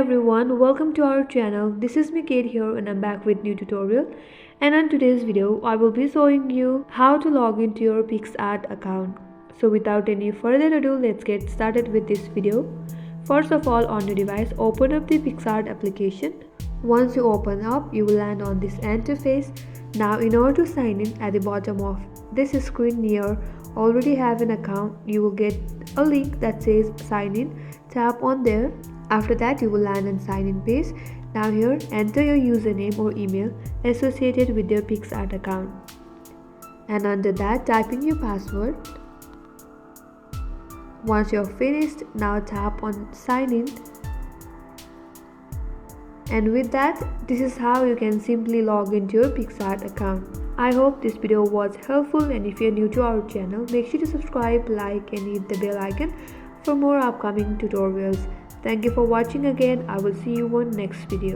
everyone, welcome to our channel. This is me Kate here and I'm back with new tutorial. And on today's video, I will be showing you how to log into your Picsart account. So without any further ado, let's get started with this video. First of all, on your device, open up the Picsart application. Once you open up, you will land on this interface. Now in order to sign in, at the bottom of this screen near already have an account, you will get a link that says sign in. Tap on there. After that, you will land on sign in page. Now here, enter your username or email associated with your Picsart account. And under that, type in your password. Once you're finished, now tap on sign in. And with that, this is how you can simply log into your Picsart account. I hope this video was helpful, and if you're new to our channel, make sure to subscribe, like and hit the bell icon for more upcoming tutorials. Thank you for watching again. I will see you on next video.